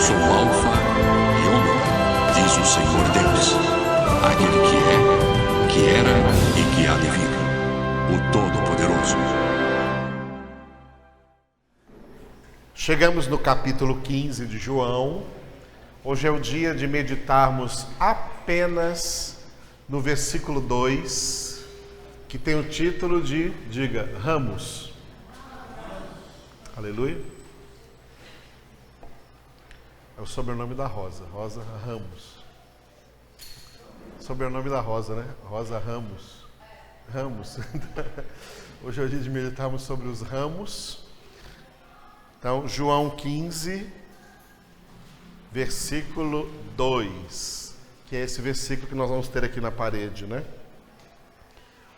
sou o Alfa e Ômega, diz o Senhor Deus, aquele que era e que há de vir, o Todo-Poderoso. Chegamos no capítulo 15 de João. Hoje é o dia de meditarmos apenas no versículo 2, que tem o título de, diga, Ramos. Aleluia. É o sobrenome da Rosa, Rosa Ramos. Sobrenome da Rosa, né? Rosa Ramos. Ramos. Hoje é o dia de meditarmos sobre os ramos. Então, João 15, versículo 2, que é esse versículo que nós vamos ter aqui na parede, né?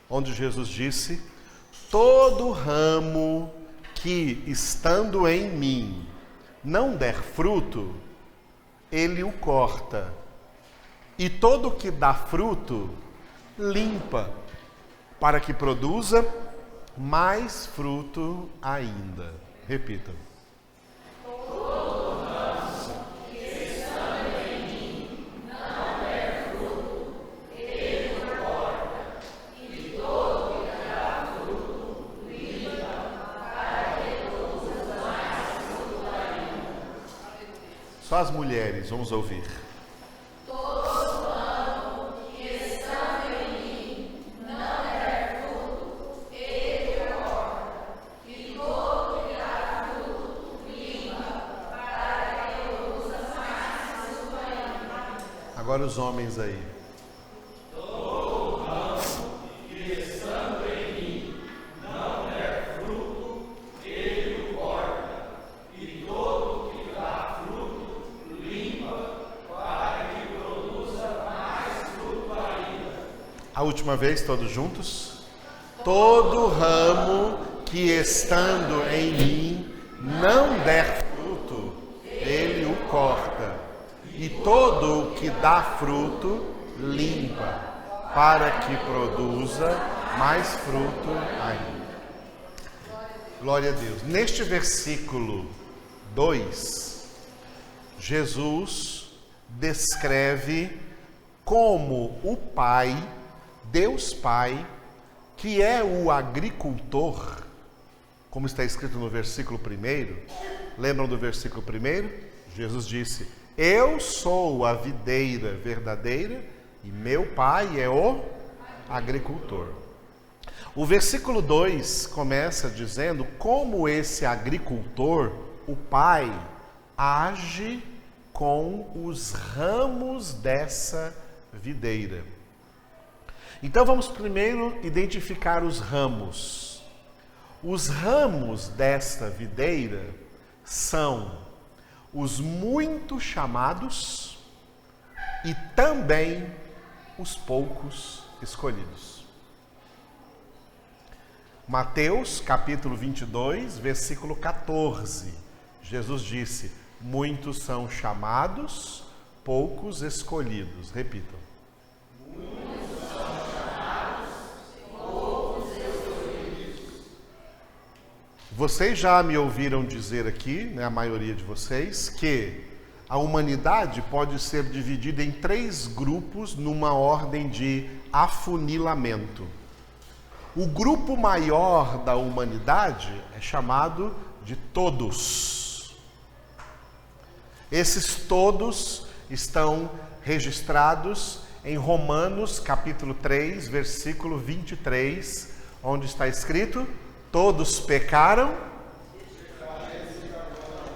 Onde Jesus disse: todo ramo que, estando em mim, não der fruto, ele o corta, e todo que dá fruto, limpa, para que produza mais fruto ainda. Repita. Só as mulheres, vamos ouvir. Todo ramo que estando em mim não der fruto, ele corta, e todo que dá fruto, limpa, para que produza mais fruto ainda. Agora os homens aí. A última vez, todos juntos. Todo ramo que estando em mim não der fruto, ele o corta. E todo o que dá fruto, limpa, para que produza mais fruto ainda. Glória a Deus. Neste versículo 2, Jesus descreve como o Pai, Deus Pai, que é o agricultor, como está escrito no versículo 1, lembram do versículo 1? Jesus disse: eu sou a videira verdadeira e meu Pai é o agricultor. O versículo 2 começa dizendo como esse agricultor, o Pai, age com os ramos dessa videira. Então vamos primeiro identificar os ramos. Os ramos desta videira são os muito chamados e também os poucos escolhidos. Mateus capítulo 22, versículo 14. Jesus disse: muitos são chamados, poucos escolhidos. Repitam. Vocês já me ouviram dizer aqui, né, a maioria de vocês, que a humanidade pode ser dividida em 3 grupos numa ordem de afunilamento. O grupo maior da humanidade é chamado de todos. Esses todos estão registrados em Romanos capítulo 3, versículo 23, onde está escrito: todos pecaram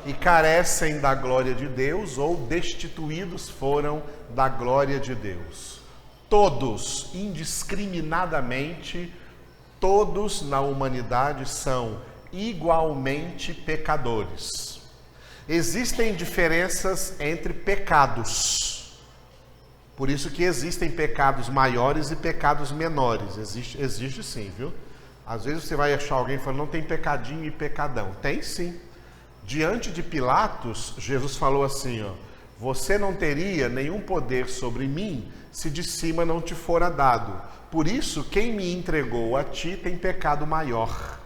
e carecem da glória de Deus, ou destituídos foram da glória de Deus. Todos, indiscriminadamente, todos na humanidade são igualmente pecadores. Existem diferenças entre pecados. Por isso que existem pecados maiores e pecados menores. Existe sim, viu? Às vezes você vai achar alguém falando, não tem pecadinho e pecadão. Tem sim. Diante de Pilatos, Jesus falou assim, ó: você não teria nenhum poder sobre mim se de cima não te fora dado. Por isso, quem me entregou a ti tem pecado maior.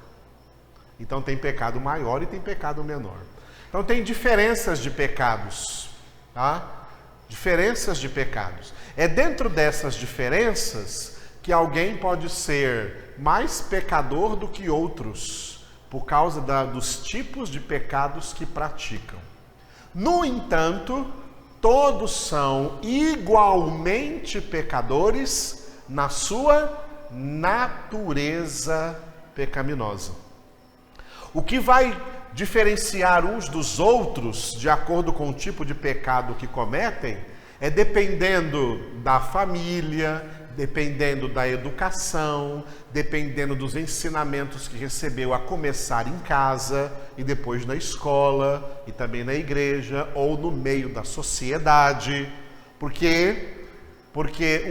Então tem pecado maior e tem pecado menor. Então tem diferenças de pecados, tá? Diferenças de pecados. É dentro dessas diferenças que alguém pode ser mais pecador do que outros, por causa dos tipos de pecados que praticam. No entanto, todos são igualmente pecadores na sua natureza pecaminosa. O que vai diferenciar uns dos outros, de acordo com o tipo de pecado que cometem, é dependendo da família, dependendo da educação, dependendo dos ensinamentos que recebeu a começar em casa e depois na escola e também na igreja ou no meio da sociedade. Porque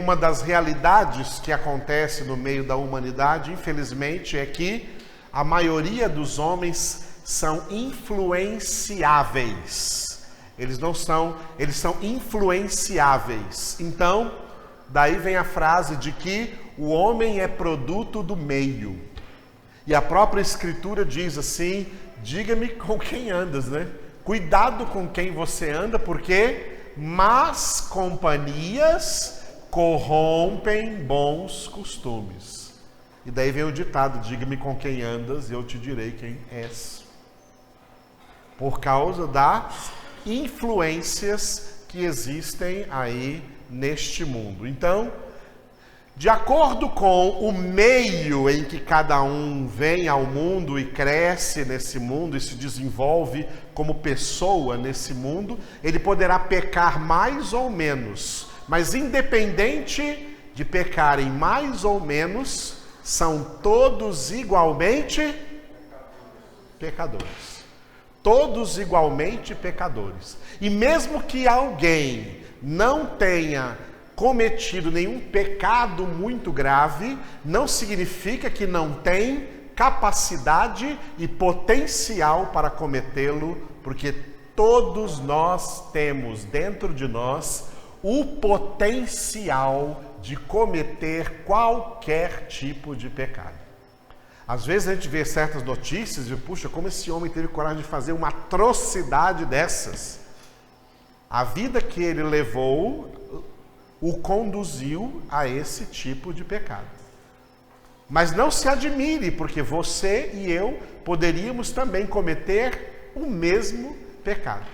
uma das realidades que acontece no meio da humanidade, infelizmente, é que a maioria dos homens são influenciáveis. Eles são influenciáveis. Então, daí vem a frase de que o homem é produto do meio. E a própria Escritura diz assim: diga-me com quem andas, né? Cuidado com quem você anda, porque más companhias corrompem bons costumes. E daí vem o ditado: diga-me com quem andas e eu te direi quem és. Por causa das influências que existem aí neste mundo. Então, de acordo com o meio em que cada um vem ao mundo e cresce nesse mundo e se desenvolve como pessoa nesse mundo, ele poderá pecar mais ou menos, mas independente de pecarem mais ou menos, são todos igualmente pecadores. Todos igualmente pecadores. E mesmo que alguém não tenha cometido nenhum pecado muito grave, não significa que não tem capacidade e potencial para cometê-lo, porque todos nós temos dentro de nós o potencial de cometer qualquer tipo de pecado. Às vezes a gente vê certas notícias e, puxa, como esse homem teve coragem de fazer uma atrocidade dessas. A vida que ele levou o conduziu a esse tipo de pecado. Mas não se admire, porque você e eu poderíamos também cometer o mesmo pecado.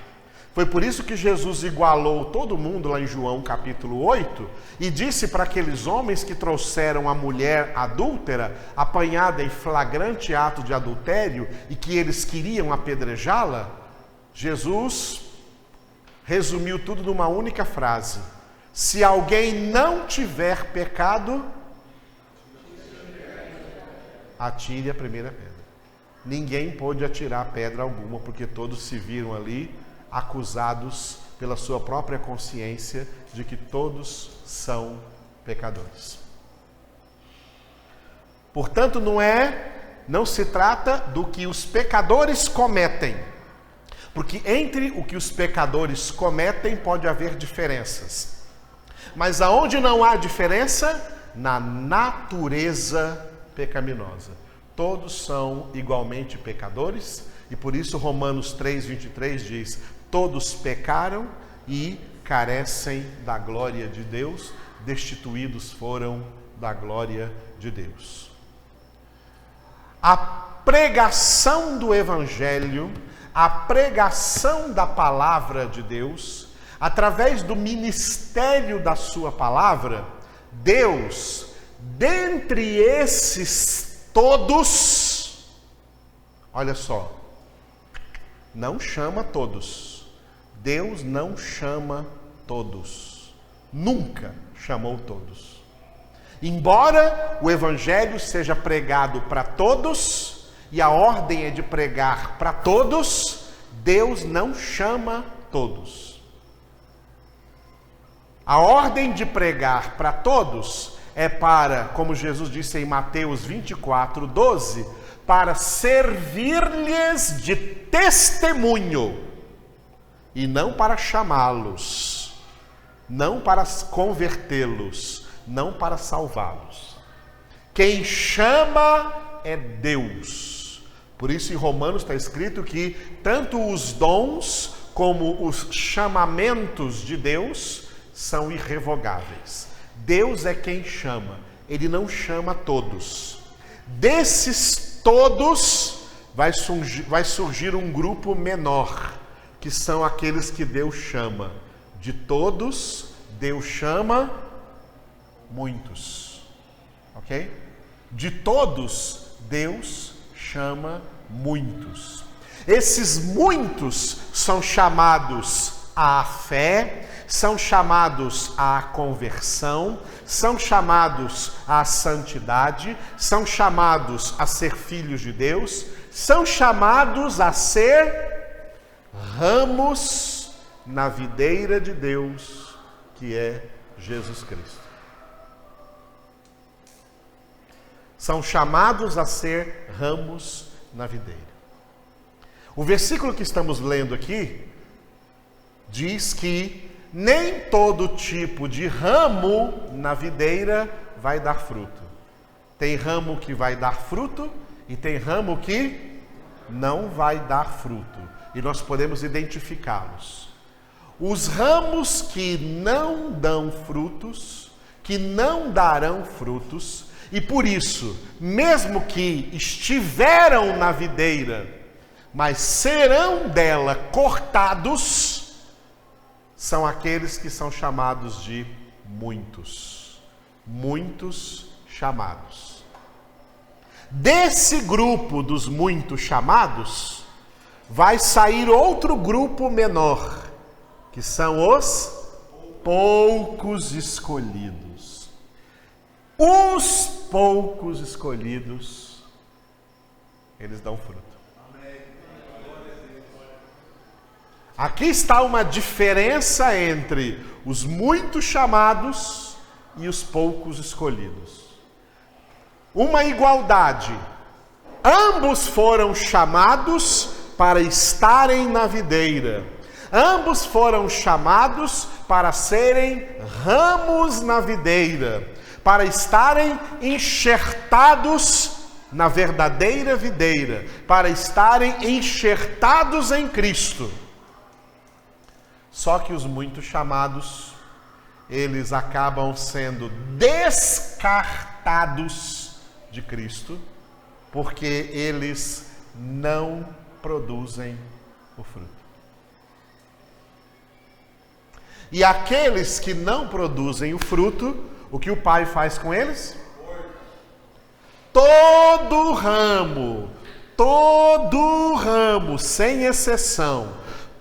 Foi por isso que Jesus igualou todo mundo lá em João capítulo 8 e disse para aqueles homens que trouxeram a mulher adúltera, apanhada em flagrante ato de adultério e que eles queriam apedrejá-la, Jesus resumiu tudo numa única frase: se alguém não tiver pecado, atire a primeira pedra. Ninguém pôde atirar pedra alguma, porque todos se viram ali acusados pela sua própria consciência de que todos são pecadores. Portanto, não se trata do que os pecadores cometem, porque entre o que os pecadores cometem pode haver diferenças. Mas aonde não há diferença? Na natureza pecaminosa. Todos são igualmente pecadores, e por isso Romanos 3:23 diz: todos pecaram e carecem da glória de Deus, destituídos foram da glória de Deus. A pregação do Evangelho, a pregação da palavra de Deus, através do ministério da sua palavra, Deus, dentre esses todos, olha só, não chama todos. Deus não chama todos. Nunca chamou todos. Embora o Evangelho seja pregado para todos, e a ordem é de pregar para todos, Deus não chama todos. A ordem de pregar para todos é para, como Jesus disse em Mateus 24:12, para servir-lhes de testemunho, e não para chamá-los, não para convertê-los, não para salvá-los. Quem chama é Deus. Por isso em Romanos está escrito que tanto os dons como os chamamentos de Deus são irrevogáveis. Deus é quem chama, Ele não chama todos. Desses todos vai surgir um grupo menor, que são aqueles que Deus chama. De todos, Deus chama muitos. Ok? De todos, Deus chama muitos. Esses muitos são chamados à fé, são chamados à conversão, são chamados à santidade, são chamados a ser filhos de Deus, são chamados a ser ramos na videira de Deus, que é Jesus Cristo. São chamados a ser ramos na videira. O versículo que estamos lendo aqui diz que nem todo tipo de ramo na videira vai dar fruto. Tem ramo que vai dar fruto e tem ramo que não vai dar fruto. E nós podemos identificá-los. Os ramos que não dão frutos, que não darão frutos, e por isso, mesmo que estiveram na videira, mas serão dela cortados, são aqueles que são chamados de muitos. Muitos chamados. Desse grupo dos muitos chamados, vai sair outro grupo menor, que são os poucos escolhidos. Os poucos escolhidos, eles dão fruto. Aqui está uma diferença entre os muitos chamados e os poucos escolhidos. Uma igualdade. Ambos foram chamados para estarem na videira. Ambos foram chamados para serem ramos na videira, para estarem enxertados na verdadeira videira, para estarem enxertados em Cristo. Só que os muitos chamados, eles acabam sendo descartados de Cristo, porque eles não produzem o fruto. E aqueles que não produzem o fruto, o que o Pai faz com eles? Todo ramo, sem exceção,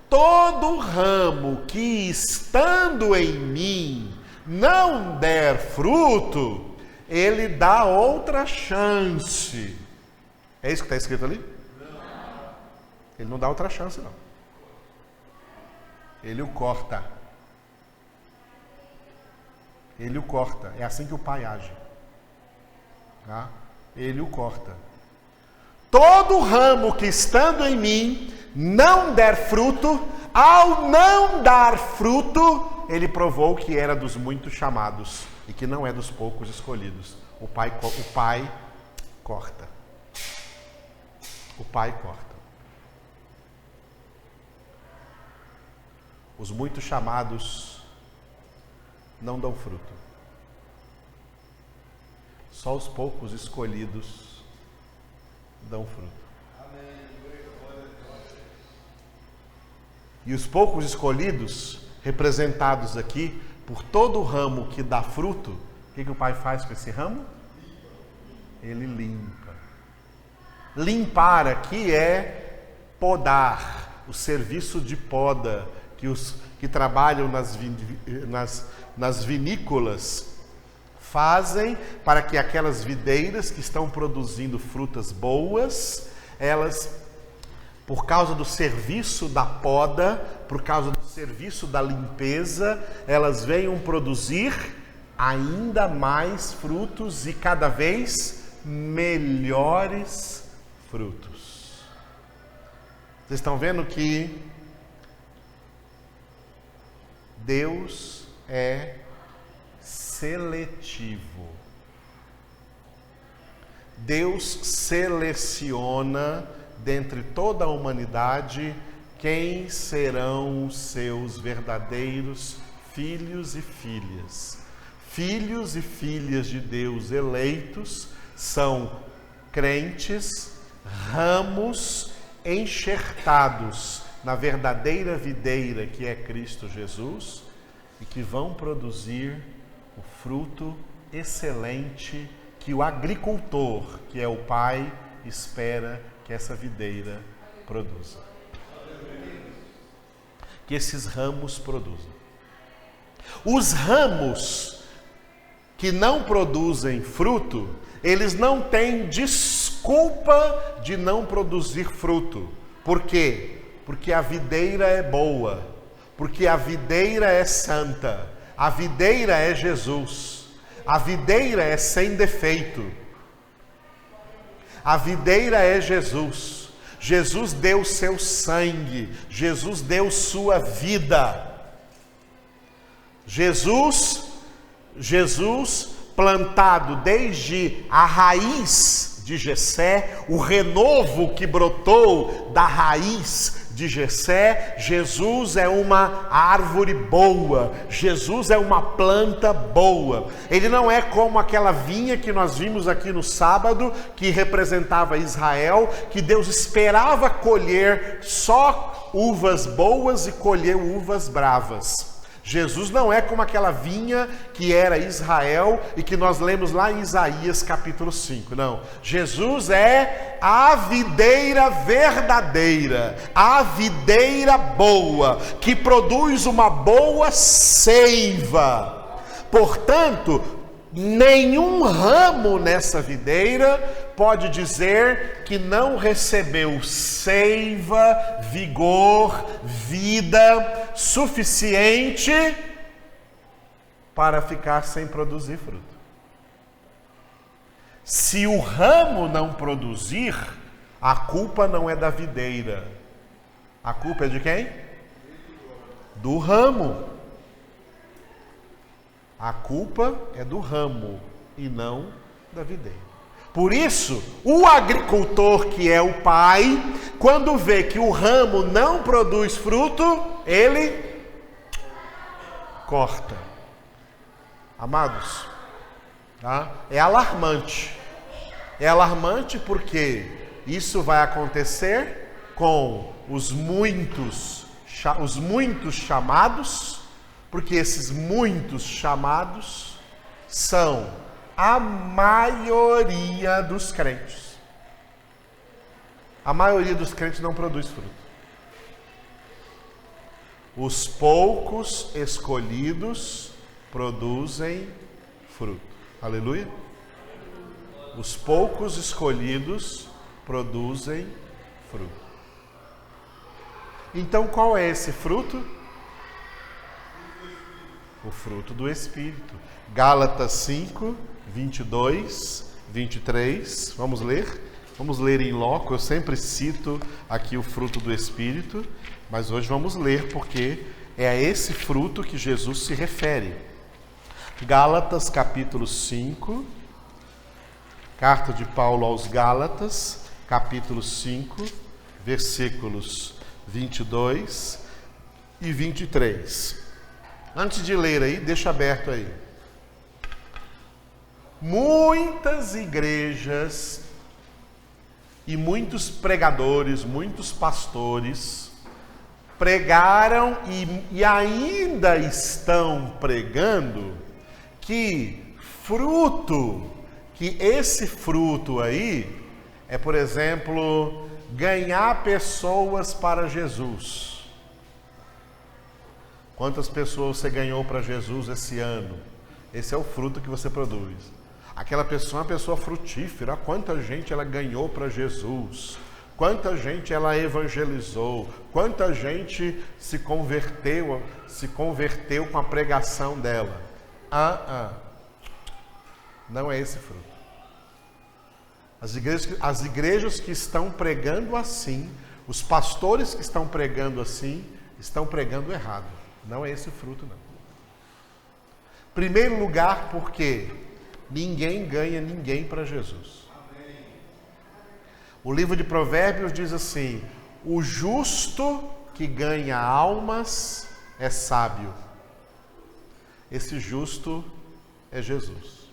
todo ramo que estando em mim não der fruto, ele dá outra chance. É isso que está escrito ali? Não. Ele não dá outra chance, não. Ele o corta. Ele o corta. É assim que o Pai age. Tá? Ele o corta. Todo ramo que estando em mim não der fruto, ao não dar fruto, ele provou que era dos muitos chamados e que não é dos poucos escolhidos. O Pai corta. O Pai corta. Os muitos chamados não dão fruto. Só os poucos escolhidos dão fruto. E os poucos escolhidos, representados aqui por todo ramo que dá fruto, o que o Pai faz com esse ramo? Ele limpa. Limpar aqui é podar, o serviço de poda que os que trabalham nas vinícolas fazem para que aquelas videiras que estão produzindo frutas boas, elas, por causa do serviço da poda, por causa do serviço da limpeza, elas venham produzir ainda mais frutos e cada vez melhores frutos. Vocês estão vendo que Deus é seletivo. Deus seleciona dentre toda a humanidade quem serão os seus verdadeiros filhos e filhas. Filhos e filhas de Deus eleitos são crentes, ramos enxertados na verdadeira videira que é Cristo Jesus e que vão produzir o fruto excelente que o agricultor, que é o Pai, espera que essa videira produza. Que esses ramos produzam. Os ramos que não produzem fruto, eles não têm desculpa de não produzir fruto. Por quê? Porque a videira é boa, porque a videira é santa, a videira é Jesus, a videira é sem defeito, a videira é Jesus. Jesus deu seu sangue, Jesus deu sua vida. Jesus plantado desde a raiz de Jessé, o renovo que brotou da raiz de Jessé, Jesus é uma árvore boa, Jesus é uma planta boa. Ele não é como aquela vinha que nós vimos aqui no sábado, que representava Israel, que Deus esperava colher só uvas boas e colher uvas bravas. Jesus não é como aquela vinha que era Israel e que nós lemos lá em Isaías capítulo 5, não. Jesus é a videira verdadeira, a videira boa, que produz uma boa seiva. Portanto, nenhum ramo nessa videira pode dizer que não recebeu seiva, vigor, vida suficiente para ficar sem produzir fruto. Se o ramo não produzir, a culpa não é da videira. A culpa é de quem? Do ramo. A culpa é do ramo e não da videira. Por isso, o agricultor, que é o pai, quando vê que o ramo não produz fruto, ele corta. Amados, tá? É alarmante. É alarmante porque isso vai acontecer com os muitos chamados, porque esses muitos chamados são a maioria dos crentes. A maioria dos crentes não produz fruto. Os poucos escolhidos produzem fruto. Aleluia? Os poucos escolhidos produzem fruto. Então qual é esse fruto? O fruto do Espírito. Gálatas 5, 22, 23. Vamos ler? Vamos ler em loco. Eu sempre cito aqui o fruto do Espírito, mas hoje vamos ler porque é a esse fruto que Jesus se refere. Gálatas capítulo 5, carta de Paulo aos Gálatas, capítulo 5, versículos 22 e 23. Antes de ler aí, deixa aberto aí. Muitas igrejas e muitos pregadores, muitos pastores pregaram e ainda estão pregando que esse fruto aí é, por exemplo, ganhar pessoas para Jesus. Quantas pessoas você ganhou para Jesus esse ano? Esse é o fruto que você produz. Aquela pessoa é uma pessoa frutífera. Quanta gente ela ganhou para Jesus. Quanta gente ela evangelizou. Quanta gente se converteu com a pregação dela. Não é esse fruto. As igrejas que estão pregando assim, os pastores que estão pregando assim, estão pregando errado. Não é esse fruto, não. Primeiro lugar, porque ninguém ganha ninguém para Jesus. O livro de Provérbios diz assim: o justo que ganha almas é sábio. Esse justo é Jesus.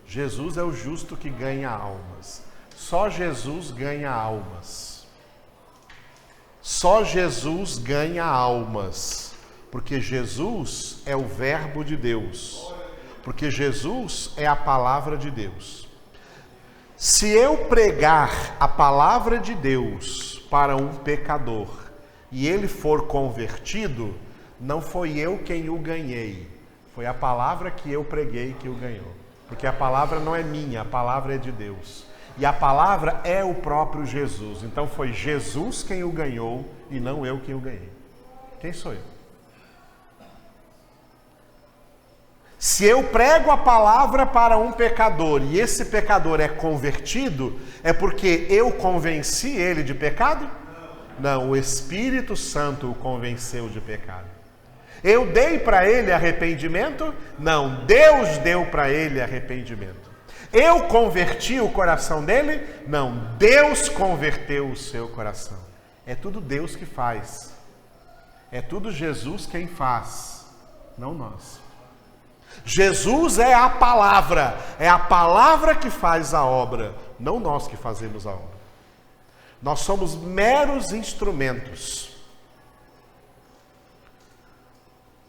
Jesus é o justo que ganha almas. Só Jesus ganha almas. Só Jesus ganha almas. Porque Jesus é o Verbo de Deus. Porque Jesus é a palavra de Deus. Se eu pregar a palavra de Deus para um pecador e ele for convertido, não foi eu quem o ganhei. Foi a palavra que eu preguei que o ganhou. Porque a palavra não é minha, a palavra é de Deus. E a palavra é o próprio Jesus. Então foi Jesus quem o ganhou e não eu quem o ganhei. Quem sou eu? Se eu prego a palavra para um pecador e esse pecador é convertido, é porque eu convenci ele de pecado? Não, o Espírito Santo o convenceu de pecado. Eu dei para ele arrependimento? Não, Deus deu para ele arrependimento. Eu converti o coração dele? Não, Deus converteu o seu coração. É tudo Deus que faz. É tudo Jesus quem faz, não nós. Jesus é a palavra que faz a obra, não nós que fazemos a obra. Nós somos meros instrumentos.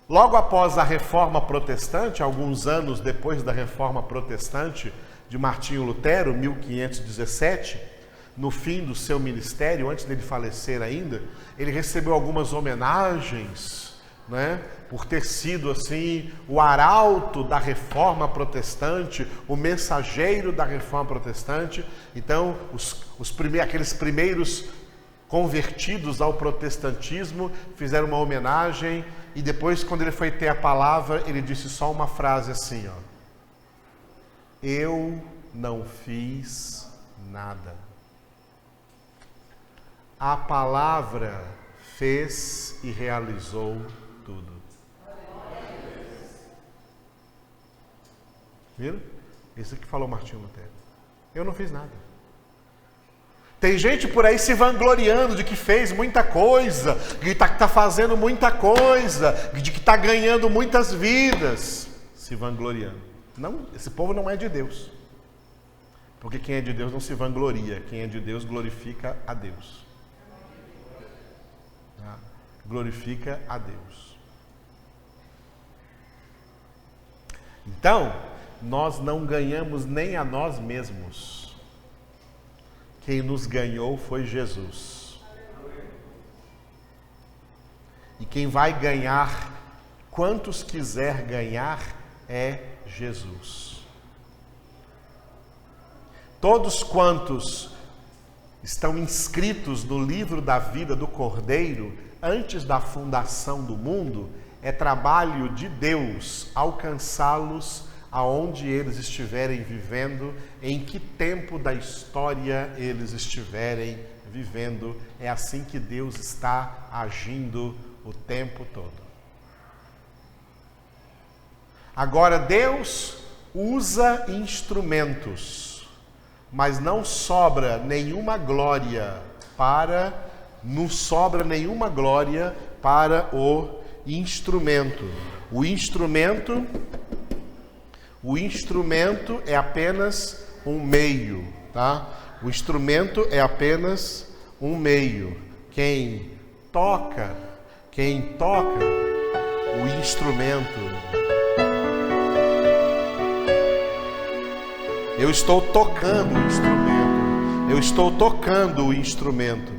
Logo após a Reforma Protestante, alguns anos depois da Reforma Protestante de Martinho Lutero, 1517, no fim do seu ministério, antes dele falecer ainda, ele recebeu algumas homenagens, né, por ter sido assim o arauto da Reforma Protestante, o mensageiro da Reforma Protestante. Então, aqueles primeiros convertidos ao protestantismo fizeram uma homenagem, e depois, quando ele foi ter a palavra, ele disse só uma frase assim, ó: eu não fiz nada. A palavra fez e realizou tudo. Viram? Isso que falou Martinho Lutero. Eu não fiz nada. Tem gente por aí se vangloriando de que fez muita coisa, de que está fazendo muita coisa, de que está ganhando muitas vidas. Se vangloriando. Não, esse povo não é de Deus. Porque quem é de Deus não se vangloria. Quem é de Deus glorifica a Deus. Tá? Glorifica a Deus. Então, nós não ganhamos nem a nós mesmos. Quem nos ganhou foi Jesus. E quem vai ganhar, quantos quiser ganhar, é Jesus. Todos quantos estão inscritos no livro da vida do Cordeiro, antes da fundação do mundo, é trabalho de Deus alcançá-los aonde eles estiverem vivendo, em que tempo da história eles estiverem vivendo. É assim que Deus está agindo o tempo todo. Agora, Deus usa instrumentos, mas não sobra nenhuma glória para o instrumento. O instrumento é apenas um meio, tá? O instrumento é apenas um meio. Quem toca o instrumento. Eu estou tocando o instrumento. Eu estou tocando o instrumento.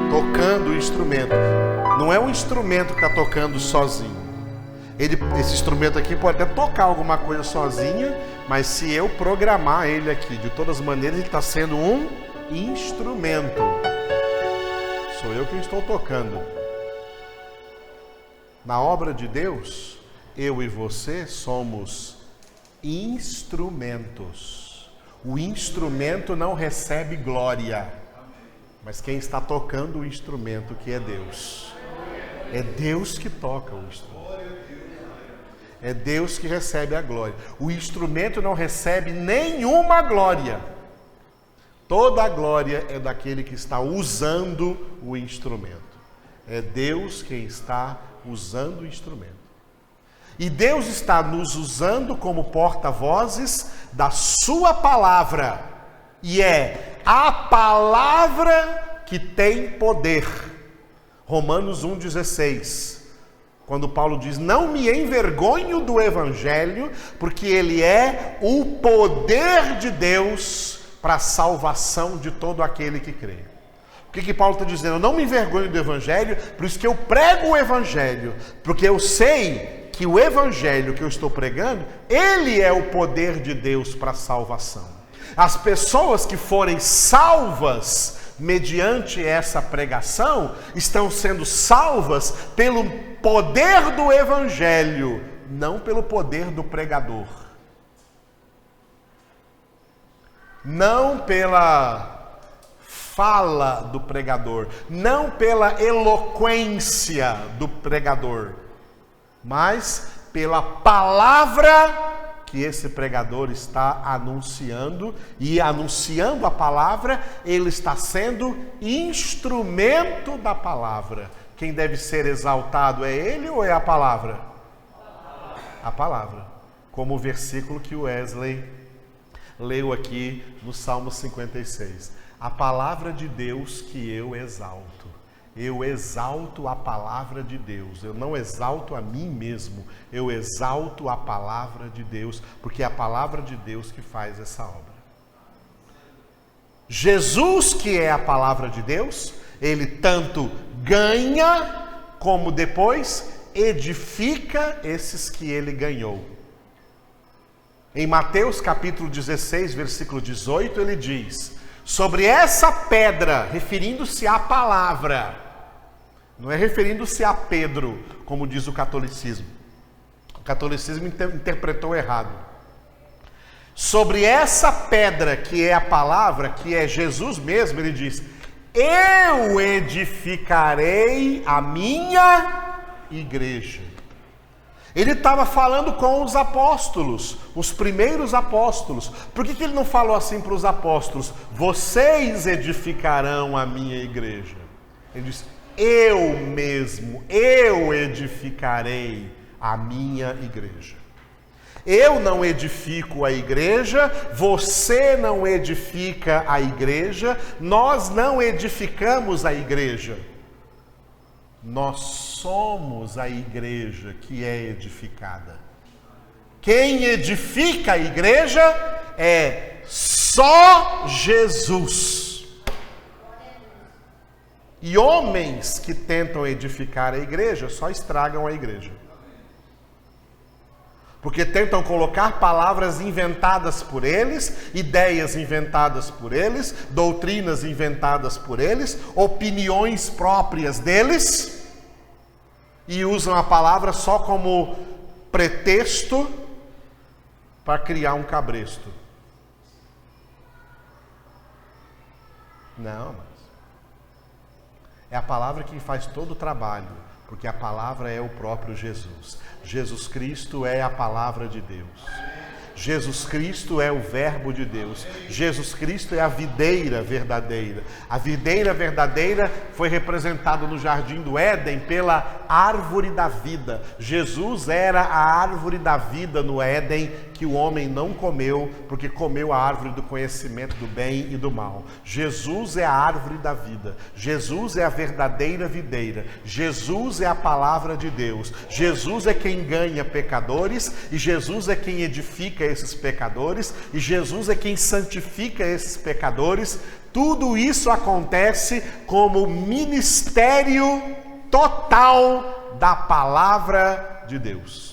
Tocando o instrumento. Não é um instrumento que está tocando sozinho. Esse instrumento aqui pode até tocar alguma coisa sozinha, mas se eu programar ele aqui, de todas as maneiras, ele está sendo um instrumento. Sou eu que estou tocando. Na obra de Deus, eu e você somos instrumentos. O instrumento não recebe glória, mas quem está tocando o instrumento, que é Deus. É Deus que toca o instrumento. É Deus que recebe a glória. O instrumento não recebe nenhuma glória. Toda a glória é daquele que está usando o instrumento. É Deus quem está usando o instrumento. E Deus está nos usando como porta-vozes da sua palavra. E é a palavra que tem poder. Romanos 1,16. Quando Paulo diz, não me envergonho do evangelho, porque ele é o poder de Deus para a salvação de todo aquele que crê. O que Paulo está dizendo? Eu não me envergonho do evangelho, por isso que eu prego o evangelho, porque eu sei que o evangelho que eu estou pregando, ele é o poder de Deus para a salvação. As pessoas que forem salvas mediante essa pregação, estão sendo salvas pelo poder do evangelho, não pelo poder do pregador. Não pela fala do pregador, não pela eloquência do pregador, mas pela palavra que esse pregador está anunciando, e anunciando a palavra, ele está sendo instrumento da palavra. Quem deve ser exaltado é ele ou é a palavra? A palavra. Como o versículo que o Wesley leu aqui no Salmo 56. A palavra de Deus que eu exalto. Eu exalto a palavra de Deus, eu não exalto a mim mesmo, eu exalto a palavra de Deus, porque é a palavra de Deus que faz essa obra. Jesus, que é a palavra de Deus, ele tanto ganha, como depois edifica esses que ele ganhou. Em Mateus capítulo 16, versículo 18, ele diz, sobre essa pedra, referindo-se à palavra, não é referindo-se a Pedro, como diz o catolicismo. O catolicismo interpretou errado. Sobre essa pedra que é a palavra, que é Jesus mesmo, ele diz, eu edificarei a minha igreja. Ele estava falando com os apóstolos, os primeiros apóstolos. Por que ele não falou assim para os apóstolos? Vocês edificarão a minha igreja. Ele disse, eu mesmo, eu edificarei a minha igreja. Eu não edifico a igreja, você não edifica a igreja, nós não edificamos a igreja. Nós somos a igreja que é edificada. Quem edifica a igreja é só Jesus. E homens que tentam edificar a igreja só estragam a igreja. Porque tentam colocar palavras inventadas por eles, ideias inventadas por eles, doutrinas inventadas por eles, opiniões próprias deles, e usam a palavra só como pretexto para criar um cabresto. Não, mas é a palavra que faz todo o trabalho, porque a palavra é o próprio Jesus. Jesus Cristo é a palavra de Deus. Jesus Cristo é o verbo de Deus. Jesus Cristo é a videira verdadeira. A videira verdadeira foi representada no jardim do Éden pela árvore da vida. Jesus era a árvore da vida no Éden, que o homem não comeu, porque comeu a árvore do conhecimento do bem e do mal. Jesus é a árvore da vida. Jesus é a verdadeira videira. Jesus é a palavra de Deus. Jesus é quem ganha pecadores, e Jesus é quem edifica esses pecadores, e Jesus é quem santifica esses pecadores. Tudo isso acontece como ministério total da palavra de Deus.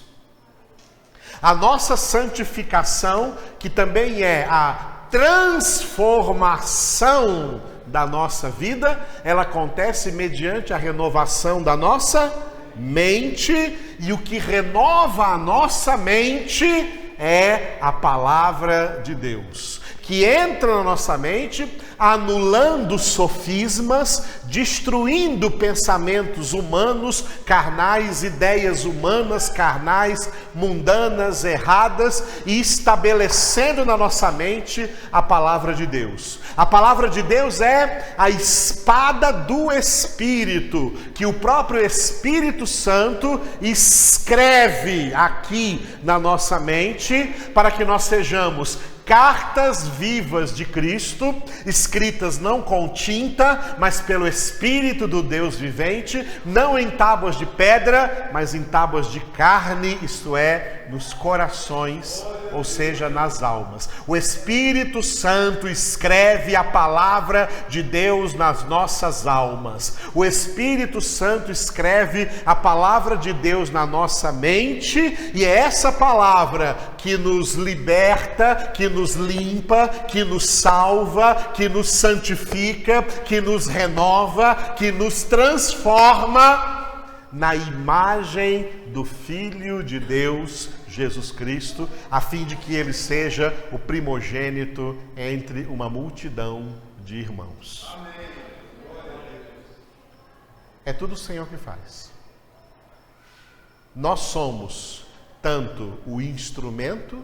A nossa santificação, que também é a transformação da nossa vida, ela acontece mediante a renovação da nossa mente, e o que renova a nossa mente é a palavra de Deus, que entra na nossa mente, anulando sofismas, destruindo pensamentos humanos, carnais, ideias humanas, carnais, mundanas, erradas, e estabelecendo na nossa mente a palavra de Deus. A palavra de Deus é a espada do Espírito, que o próprio Espírito Santo escreve aqui na nossa mente, para que nós sejamos cartas vivas de Cristo, escritas não com tinta, mas pelo Espírito do Deus vivente, não em tábuas de pedra, mas em tábuas de carne, isto é, nos corações, ou seja, nas almas. O Espírito Santo escreve a palavra de Deus nas nossas almas. O Espírito Santo escreve a palavra de Deus na nossa mente, e é essa palavra que nos liberta, que nos limpa, que nos salva, que nos santifica, que nos renova, que nos transforma na imagem do Filho de Deus, Jesus Cristo, a fim de que ele seja o primogênito entre uma multidão de irmãos. É tudo o Senhor que faz. Nós somos tanto o instrumento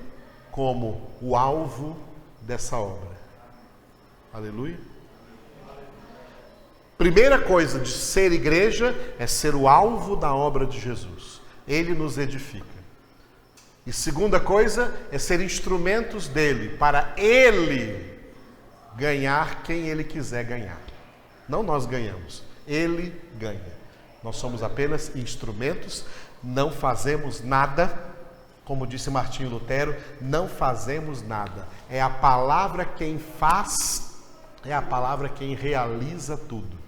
como o alvo dessa obra. Aleluia. Primeira coisa de ser igreja é ser o alvo da obra de Jesus. Ele nos edifica. E segunda coisa é ser instrumentos dele, para ele ganhar quem ele quiser ganhar. Não nós ganhamos, ele ganha. Nós somos apenas instrumentos, não fazemos nada. Como disse Martinho Lutero, não fazemos nada. É a palavra quem faz, é a palavra quem realiza tudo.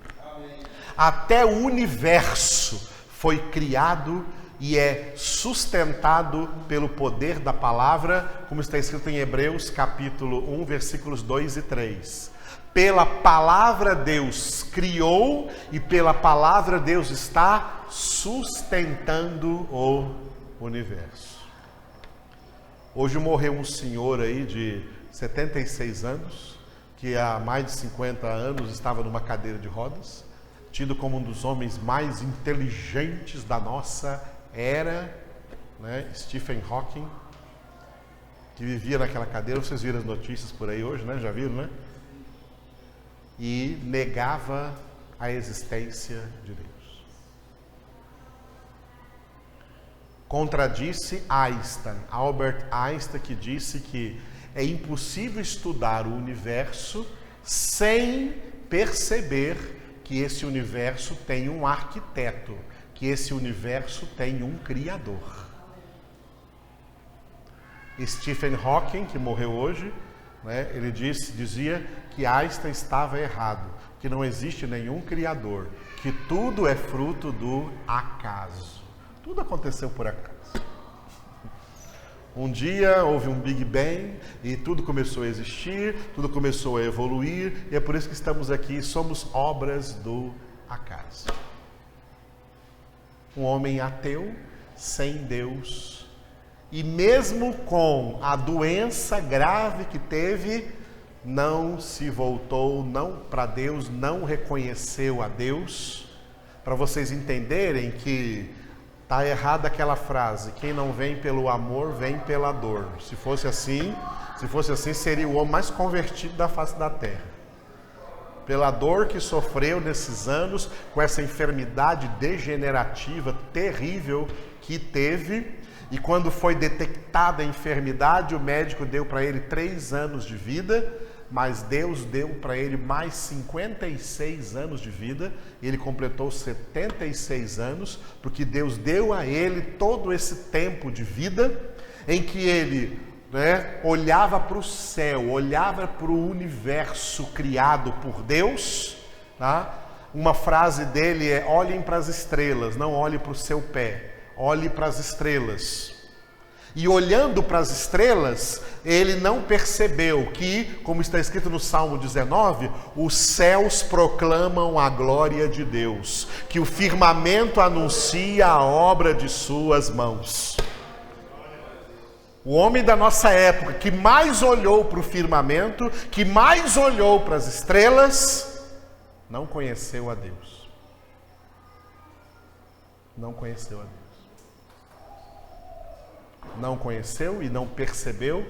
Até o universo foi criado e é sustentado pelo poder da palavra, como está escrito em Hebreus capítulo 1, versículos 2 e 3. Pela palavra Deus criou e pela palavra Deus está sustentando o universo. Hoje morreu um senhor aí de 76 anos, que há mais de 50 anos estava numa cadeira de rodas, tido como um dos homens mais inteligentes da nossa era, né? Stephen Hawking, que vivia naquela cadeira. Vocês viram as notícias por aí hoje, né? Já viram, né? E negava a existência de Deus. Contradisse Einstein, Albert Einstein, que disse que é impossível estudar o universo sem perceber que esse universo tem um arquiteto, que esse universo tem um criador. Stephen Hawking, que morreu hoje, né, ele dizia que Einstein estava errado, que não existe nenhum criador, que tudo é fruto do acaso. Tudo aconteceu por acaso. Um dia houve um Big Bang e tudo começou a existir, tudo começou a evoluir, e é por isso que estamos aqui, somos obras do acaso. Um homem ateu, sem Deus, e mesmo com a doença grave que teve, não se voltou para Deus, não reconheceu a Deus. Para vocês entenderem que está errada aquela frase: quem não vem pelo amor, vem pela dor. Se fosse assim, seria o homem mais convertido da face da terra. Pela dor que sofreu nesses anos, com essa enfermidade degenerativa terrível que teve, e quando foi detectada a enfermidade, o médico deu para ele 3 anos de vida, mas Deus deu para ele mais 56 anos de vida. Ele completou 76 anos, porque Deus deu a ele todo esse tempo de vida, em que ele, olhava para o céu, olhava para o universo criado por Deus. Tá? Uma frase dele é: olhem para as estrelas, não olhe para o seu pé, olhe para as estrelas. E olhando para as estrelas, ele não percebeu que, como está escrito no Salmo 19, os céus proclamam a glória de Deus, que o firmamento anuncia a obra de suas mãos. O homem da nossa época que mais olhou para o firmamento, que mais olhou para as estrelas, não conheceu a Deus. Não conheceu a Deus. não conheceu e não percebeu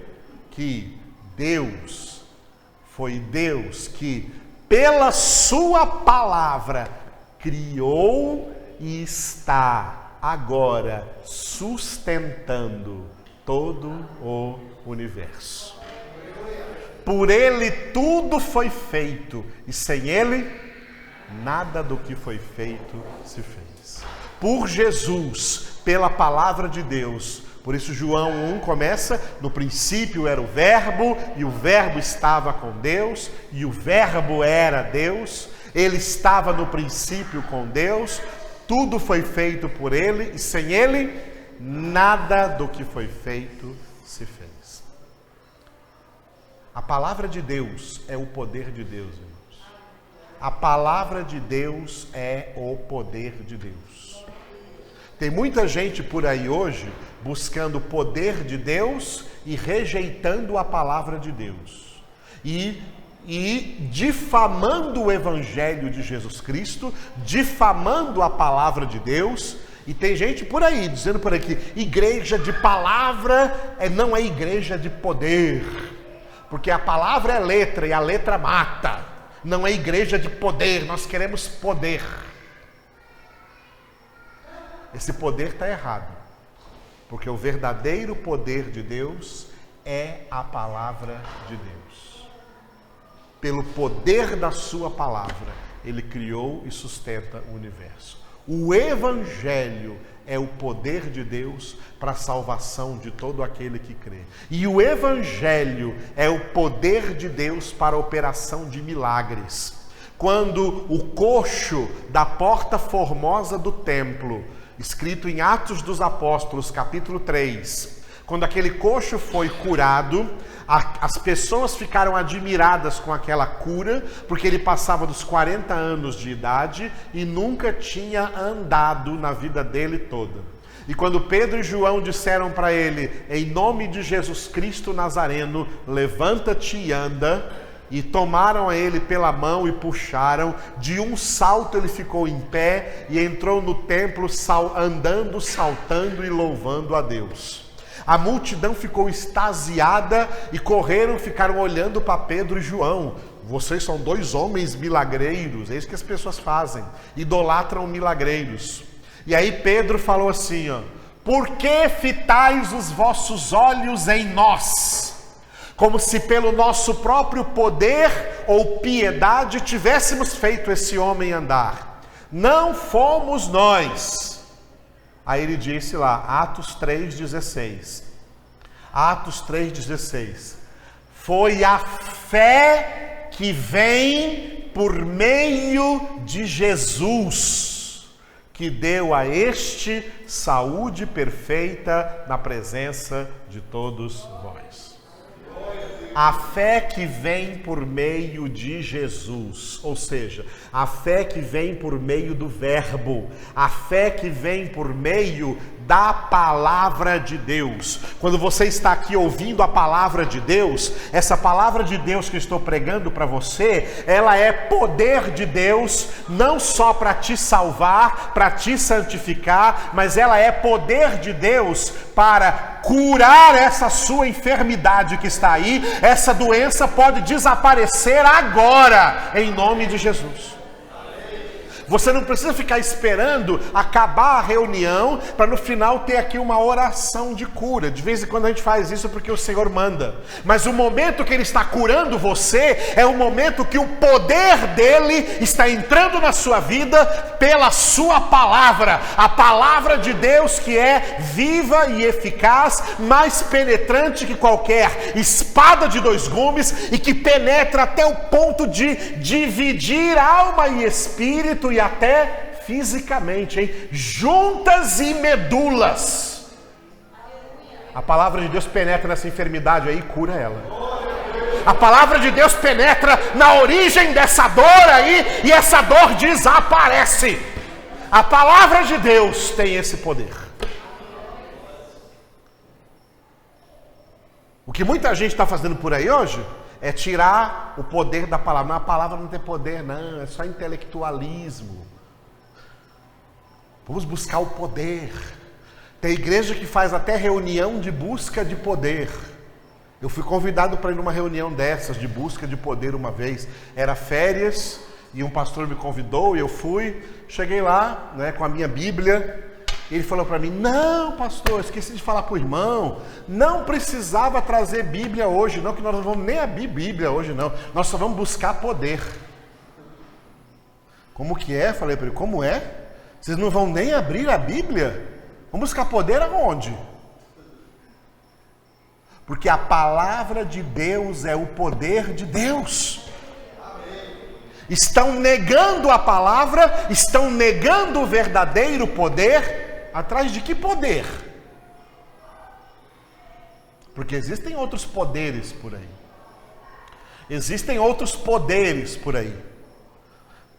que Deus foi Deus que, pela sua palavra, criou e está agora sustentando todo o universo. Por ele tudo foi feito e sem ele nada do que foi feito se fez. Por Jesus, pela palavra de Deus. Por isso João 1 começa: no princípio era o verbo, e o verbo estava com Deus, e o verbo era Deus. Ele estava no princípio com Deus, tudo foi feito por ele, e sem ele, nada do que foi feito se fez. A palavra de Deus é o poder de Deus, irmãos. A palavra de Deus é o poder de Deus. Tem muita gente por aí hoje buscando o poder de Deus e rejeitando a palavra de Deus. E difamando o Evangelho de Jesus Cristo, difamando a palavra de Deus. E tem gente por aí, dizendo por aqui, igreja de palavra não é igreja de poder. Porque a palavra é letra e a letra mata. Não é igreja de poder, nós queremos poder. Esse poder está errado. Porque o verdadeiro poder de Deus é a palavra de Deus. Pelo poder da sua palavra, ele criou e sustenta o universo. O Evangelho é o poder de Deus para a salvação de todo aquele que crê. E o Evangelho é o poder de Deus para a operação de milagres. Quando o coxo da porta formosa do templo, escrito em Atos dos Apóstolos, capítulo 3, quando aquele coxo foi curado, as pessoas ficaram admiradas com aquela cura, porque ele passava dos 40 anos de idade e nunca tinha andado na vida dele toda. E quando Pedro e João disseram para ele, em nome de Jesus Cristo Nazareno, levanta-te e anda, e tomaram ele pela mão e puxaram, de um salto ele ficou em pé e entrou no templo andando, saltando e louvando a Deus. A multidão ficou extasiada e ficaram olhando para Pedro e João. Vocês são dois homens milagreiros, é isso que as pessoas fazem, idolatram milagreiros. E aí Pedro falou assim, por que fitais os vossos olhos em nós? Como se pelo nosso próprio poder ou piedade tivéssemos feito esse homem andar. Não fomos nós. Aí ele disse lá, Atos 3,16. Atos 3,16. Foi a fé que vem por meio de Jesus, que deu a este saúde perfeita na presença de todos vós. A fé que vem por meio de Jesus, ou seja, a fé que vem por meio do verbo, a fé que vem por meio da palavra de Deus. Quando você está aqui ouvindo a palavra de Deus, essa palavra de Deus que eu estou pregando para você, ela é poder de Deus, não só para te salvar, para te santificar, mas ela é poder de Deus para curar essa sua enfermidade que está aí. Essa doença pode desaparecer agora, em nome de Jesus. Você não precisa ficar esperando acabar a reunião para no final ter aqui uma oração de cura. De vez em quando a gente faz isso porque o Senhor manda. Mas o momento que Ele está curando você é o momento que o poder dEle está entrando na sua vida pela sua palavra. A palavra de Deus que é viva e eficaz, mais penetrante que qualquer espada de dois gumes e que penetra até o ponto de dividir alma e espírito e até fisicamente, juntas e medulas. A palavra de Deus penetra nessa enfermidade aí e cura ela. A palavra de Deus penetra na origem dessa dor aí e essa dor desaparece. A palavra de Deus tem esse poder. O que muita gente está fazendo por aí hoje é tirar o poder da palavra. Não, a palavra não tem poder, não. É só intelectualismo. Vamos buscar o poder. Tem igreja que faz até reunião de busca de poder. Eu fui convidado para ir numa reunião dessas, de busca de poder uma vez. Era férias e um pastor me convidou e eu fui. Cheguei lá, né, com a minha Bíblia. Ele falou para mim: não, pastor, esqueci de falar para o irmão. Não precisava trazer Bíblia hoje, não, que nós não vamos nem abrir Bíblia hoje, não. Nós só vamos buscar poder. Como que é? Falei para ele: como é? Vocês não vão nem abrir a Bíblia? Vamos buscar poder aonde? Porque a palavra de Deus é o poder de Deus. Estão negando a palavra, estão negando o verdadeiro poder. Atrás de que poder? Porque existem outros poderes por aí. Existem outros poderes por aí.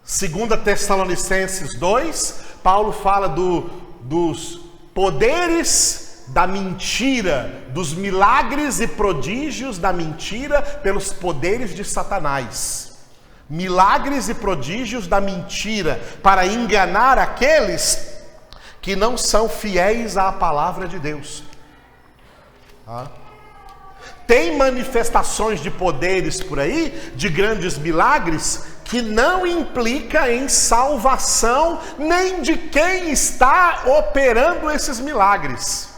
2 Tessalonicenses 2, Paulo fala dos poderes da mentira, dos milagres e prodígios da mentira pelos poderes de Satanás. Milagres e prodígios da mentira para enganar aqueles que não são fiéis à palavra de Deus. Tem manifestações de poderes por aí, de grandes milagres, que não implica em salvação nem de quem está operando esses milagres.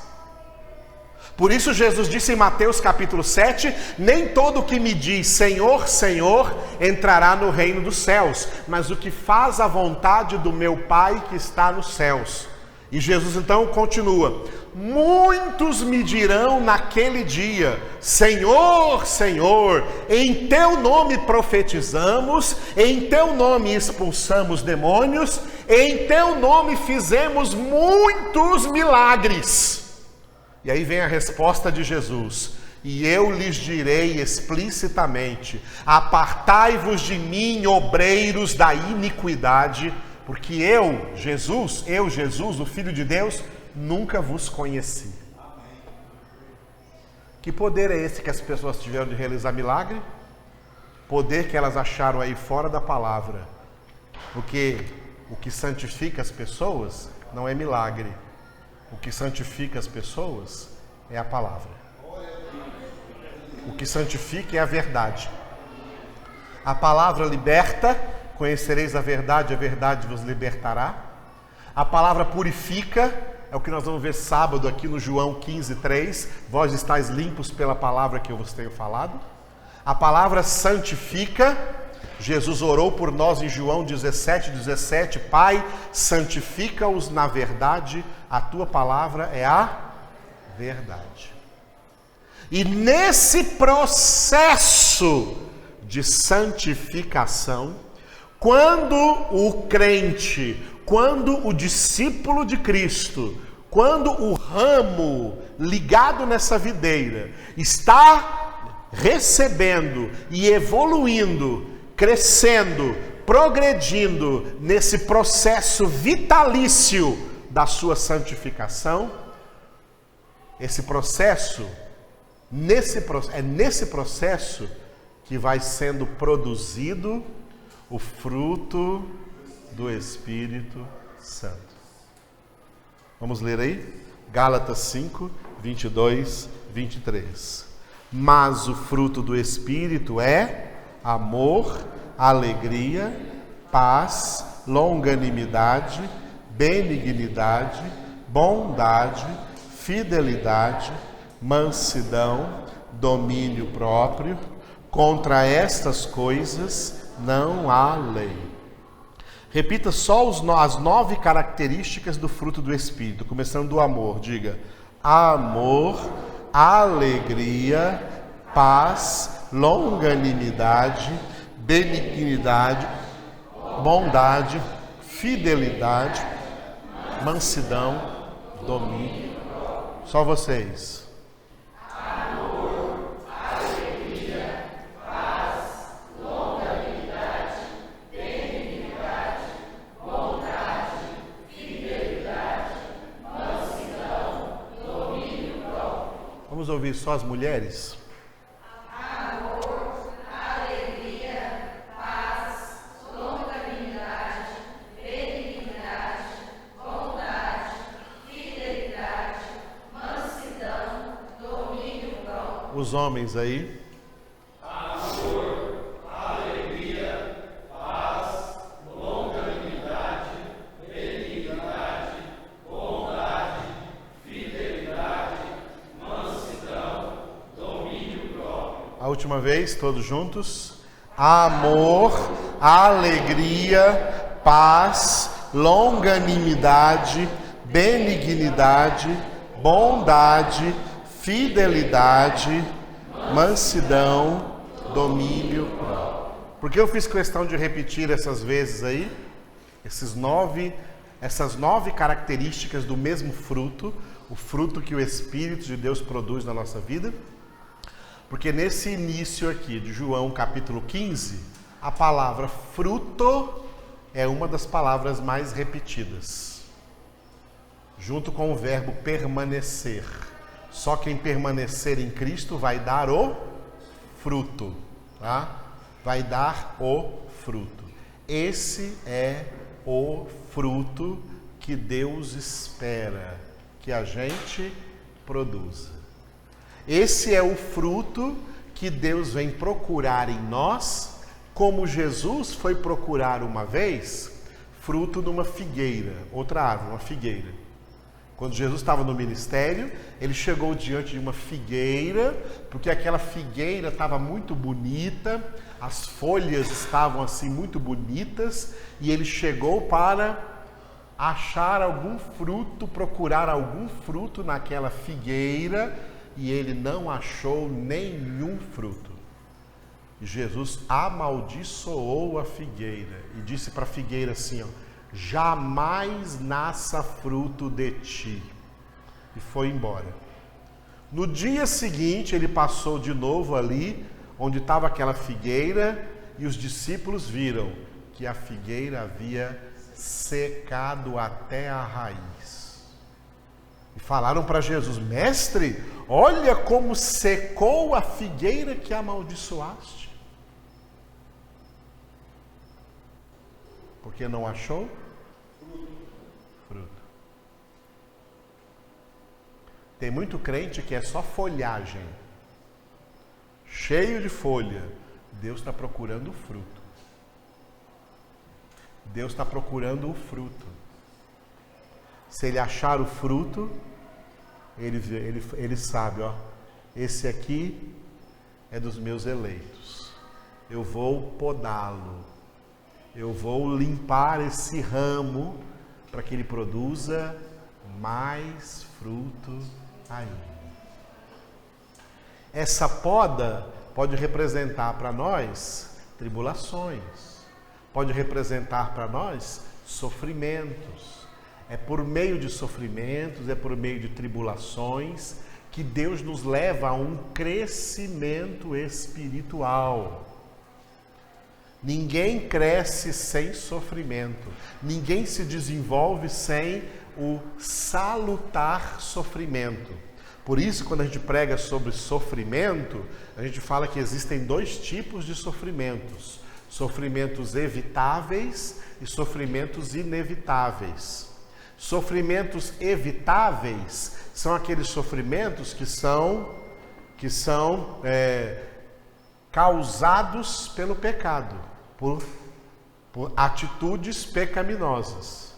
Por isso Jesus disse em Mateus capítulo 7, nem todo que me diz Senhor, Senhor, entrará no reino dos céus, mas o que faz a vontade do meu Pai que está nos céus. E Jesus então continua: muitos me dirão naquele dia, Senhor, Senhor, em teu nome profetizamos, em teu nome expulsamos demônios, em teu nome fizemos muitos milagres. E aí vem a resposta de Jesus: e eu lhes direi explicitamente, apartai-vos de mim, obreiros da iniquidade, porque eu, Jesus, o Filho de Deus, nunca vos conheci. Que poder é esse que as pessoas tiveram de realizar milagre? Poder que elas acharam aí fora da palavra. Porque o que santifica as pessoas não é milagre. O que santifica as pessoas é a palavra. O que santifica é a verdade. A palavra liberta, conhecereis a verdade vos libertará. A palavra purifica, é o que nós vamos ver sábado aqui no João 15:3. Vós estáis limpos pela palavra que eu vos tenho falado. A palavra santifica. Jesus orou por nós em João 17:17. Pai, santifica-os na verdade, a tua palavra é a verdade. E nesse processo de santificação, quando o crente, quando o discípulo de Cristo, quando o ramo ligado nessa videira está recebendo e evoluindo, crescendo, progredindo nesse processo vitalício da sua santificação, esse processo, é nesse processo que vai sendo produzido o fruto do Espírito Santo. Vamos ler aí? Gálatas 5, 22, 23. Mas o fruto do Espírito é amor, alegria, paz, longanimidade, benignidade, bondade, fidelidade, mansidão, domínio próprio. Contra estas coisas não há lei. Repita só as 9 características do fruto do Espírito, começando do amor. Diga: amor, alegria, paz, longanimidade, benignidade, bondade, fidelidade, mansidão, domínio. Só vocês. Vamos ouvir só as mulheres? Amor, alegria, paz, longanimidade, benignidade, bondade, fidelidade, os homens aí. A última vez, todos juntos. Amor, alegria, paz, longanimidade, benignidade, bondade, fidelidade, mansidão, domínio próprio. Por que eu fiz questão de repetir essas vezes aí? Essas nove características do mesmo fruto, o fruto que o Espírito de Deus produz na nossa vida. Porque nesse início aqui de João capítulo 15, a palavra fruto é uma das palavras mais repetidas, junto com o verbo permanecer. Só quem permanecer em Cristo vai dar o fruto, tá? Vai dar o fruto. Esse é o fruto que Deus espera que a gente produza. Esse é o fruto que Deus vem procurar em nós, como Jesus foi procurar uma vez fruto numa figueira, outra árvore, uma figueira. Quando Jesus estava no ministério, ele chegou diante de uma figueira, porque aquela figueira estava muito bonita, as folhas estavam assim muito bonitas, e ele chegou para achar algum fruto, procurar algum fruto naquela figueira, e ele não achou nenhum fruto. E Jesus amaldiçoou a figueira e disse para a figueira assim, ó, jamais nasça fruto de ti. E foi embora. No dia seguinte, ele passou de novo ali, onde estava aquela figueira, e os discípulos viram que a figueira havia secado até a raiz. E falaram para Jesus, mestre, olha como secou a figueira que amaldiçoaste. Porque não achou fruto. Tem muito crente que é só folhagem, cheio de folha. Deus está procurando o fruto. Deus está procurando o fruto. Se ele achar o fruto, ele sabe, ó, esse aqui é dos meus eleitos. Eu vou podá-lo. Eu vou limpar esse ramo para que ele produza mais fruto ainda. Essa poda pode representar para nós tribulações, pode representar para nós sofrimentos. É por meio de sofrimentos, é por meio de tribulações que Deus nos leva a um crescimento espiritual. Ninguém cresce sem sofrimento. Ninguém se desenvolve sem o salutar sofrimento. Por isso, quando a gente prega sobre sofrimento, a gente fala que existem dois tipos de sofrimentos. Sofrimentos evitáveis e sofrimentos inevitáveis. Sofrimentos evitáveis são aqueles sofrimentos que são causados pelo pecado, por atitudes pecaminosas.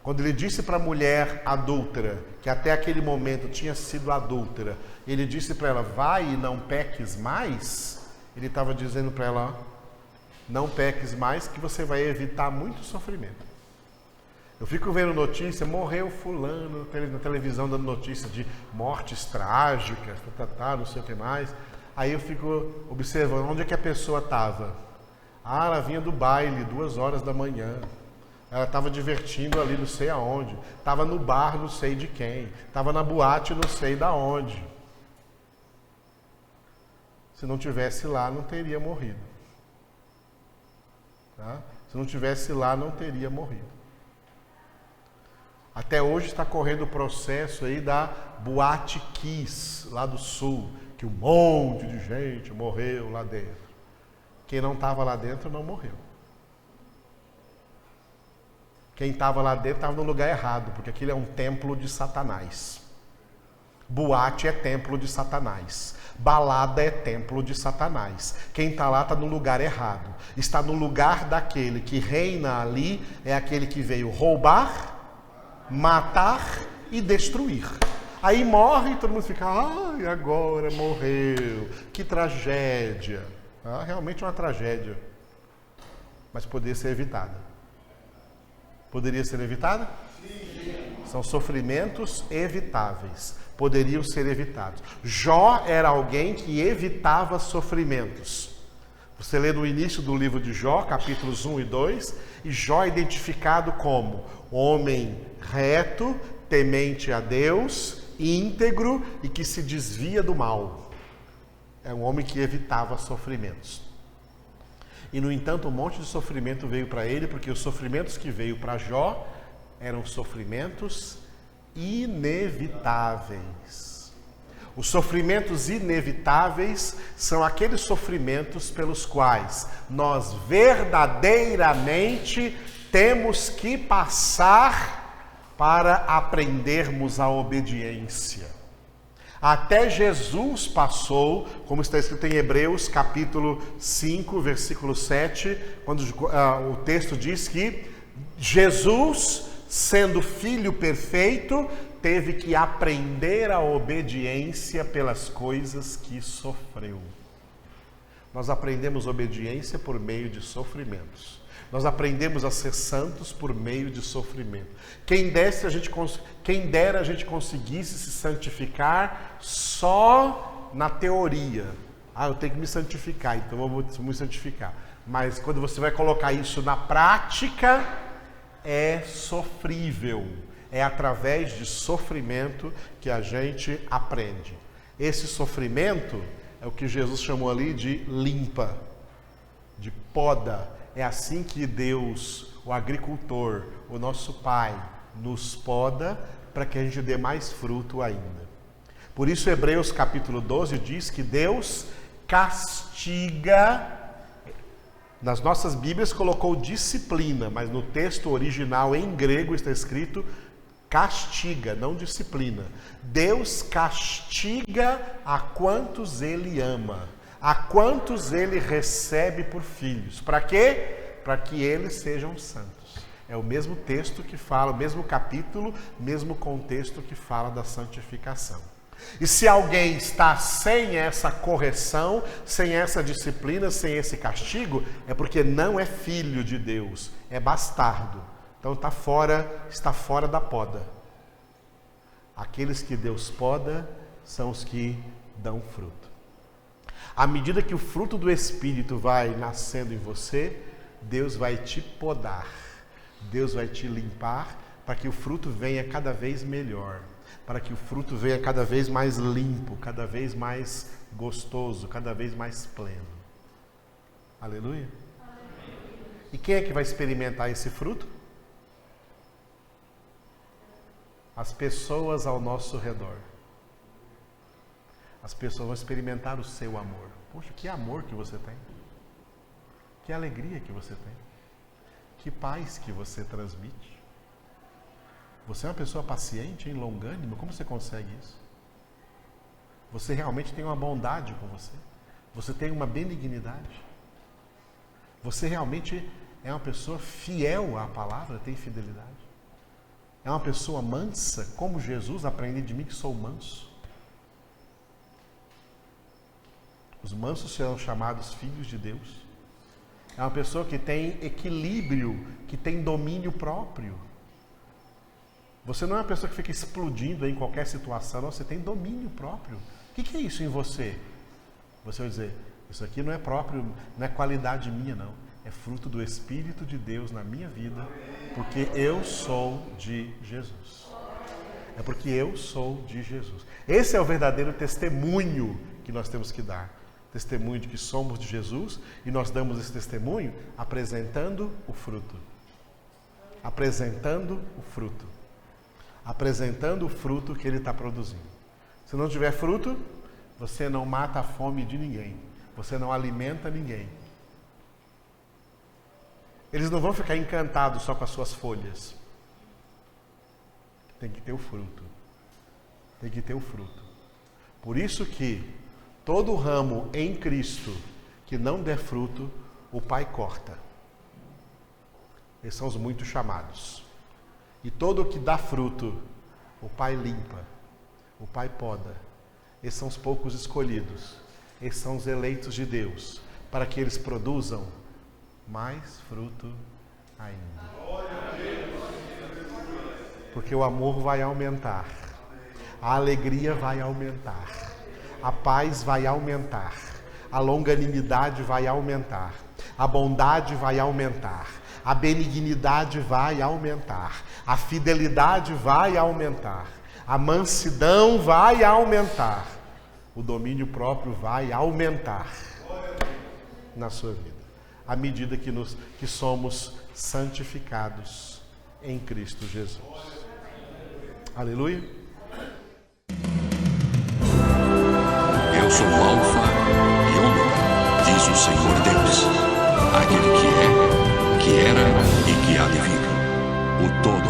Quando ele disse para a mulher adúltera, que até aquele momento tinha sido adúltera, ele disse para ela, vai e não peques mais, ele estava dizendo para ela, não peques mais que você vai evitar muito sofrimento. Eu fico vendo notícia, morreu fulano na televisão dando notícia de mortes trágicas, não sei o que mais. Aí eu fico observando onde é que a pessoa estava. Ah, ela vinha do baile, 2h da manhã. Ela estava divertindo ali não sei aonde. Estava no bar não sei de quem. Estava na boate não sei da onde. Se não tivesse lá, não teria morrido. Tá? Se não tivesse lá, não teria morrido. Até hoje está correndo o processo aí da Boate Kiss, lá do sul, que um monte de gente morreu lá dentro. Quem não estava lá dentro não morreu. Quem estava lá dentro estava no lugar errado, porque aquilo é um templo de Satanás. Boate é templo de Satanás. Balada é templo de Satanás. Quem está lá está no lugar errado. Está no lugar daquele que reina ali, é aquele que veio roubar, matar e destruir. Aí morre e todo mundo fica, ai, agora morreu, que tragédia. Realmente é uma tragédia. Mas poderia ser evitada. Poderia ser evitada? Sim. São sofrimentos evitáveis. Poderiam ser evitados. Jó era alguém que evitava sofrimentos. Você lê no início do livro de Jó, capítulos 1 e 2, e Jó é identificado como homem reto, temente a Deus, íntegro e que se desvia do mal. É um homem que evitava sofrimentos. E, no entanto, um monte de sofrimento veio para ele, porque os sofrimentos que veio para Jó eram sofrimentos inevitáveis. Os sofrimentos inevitáveis são aqueles sofrimentos pelos quais nós verdadeiramente temos que passar para aprendermos a obediência. Até Jesus passou, como está escrito em Hebreus capítulo 5, versículo 7, quando o texto diz que Jesus, sendo filho perfeito, teve que aprender a obediência pelas coisas que sofreu. Nós aprendemos obediência por meio de sofrimentos. Nós aprendemos a ser santos por meio de sofrimento. Quem dera a gente conseguisse se santificar só na teoria. Eu tenho que me santificar, então eu vou me santificar. Mas quando você vai colocar isso na prática, é sofrível. É através de sofrimento que a gente aprende. Esse sofrimento é o que Jesus chamou ali de limpa, de poda. É assim que Deus, o agricultor, o nosso Pai, nos poda para que a gente dê mais fruto ainda. Por isso, Hebreus capítulo 12 diz que Deus castiga. Nas nossas Bíblias colocou disciplina, mas no texto original em grego está escrito castiga, não disciplina. Deus castiga a quantos Ele ama. A quantos ele recebe por filhos. Para quê? Para que eles sejam santos. É o mesmo texto que fala, o mesmo capítulo, mesmo contexto que fala da santificação. E se alguém está sem essa correção, sem essa disciplina, sem esse castigo, é porque não é filho de Deus, é bastardo. Então está fora da poda. Aqueles que Deus poda são os que dão fruto. À medida que o fruto do Espírito vai nascendo em você, Deus vai te podar, Deus vai te limpar para que o fruto venha cada vez melhor, para que o fruto venha cada vez mais limpo, cada vez mais gostoso, cada vez mais pleno. Aleluia? E quem é que vai experimentar esse fruto? As pessoas ao nosso redor. As pessoas vão experimentar o seu amor. Poxa, que amor que você tem. Que alegria que você tem. Que paz que você transmite. Você é uma pessoa paciente, longânima. Como você consegue isso? Você realmente tem uma bondade com você. Você tem uma benignidade. Você realmente é uma pessoa fiel à palavra, tem fidelidade. É uma pessoa mansa, como Jesus, aprende de mim que sou manso. Os mansos serão chamados filhos de Deus. É uma pessoa que tem equilíbrio, que tem domínio próprio. Você não é uma pessoa que fica explodindo em qualquer situação, não, você tem domínio próprio. O que é isso em você? Você vai dizer, isso aqui não é próprio, não é qualidade minha, não. É fruto do Espírito de Deus na minha vida, porque eu sou de Jesus. É porque eu sou de Jesus. Esse é o verdadeiro testemunho que nós temos que dar. Testemunho de que somos de Jesus, e nós damos esse testemunho apresentando o fruto. Apresentando o fruto. Apresentando o fruto que ele está produzindo. Se não tiver fruto, você não mata a fome de ninguém. Você não alimenta ninguém. Eles não vão ficar encantados só com as suas folhas. Tem que ter o fruto. tem que ter o fruto. Por isso que todo ramo em Cristo que não der fruto, o Pai corta. Esses são os muito chamados. E todo o que dá fruto, o Pai limpa, o Pai poda. Esses são os poucos escolhidos. Esses são os eleitos de Deus, para que eles produzam mais fruto ainda. Porque o amor vai aumentar, a alegria vai aumentar, a paz vai aumentar, a longanimidade vai aumentar, a bondade vai aumentar, a benignidade vai aumentar, a fidelidade vai aumentar, a mansidão vai aumentar, o domínio próprio vai aumentar na sua vida, à medida que somos santificados em Cristo Jesus. Aleluia. Eu sou o Alfa e Ômega, diz o Senhor Deus, aquele que é, que era e que há de vir, o todo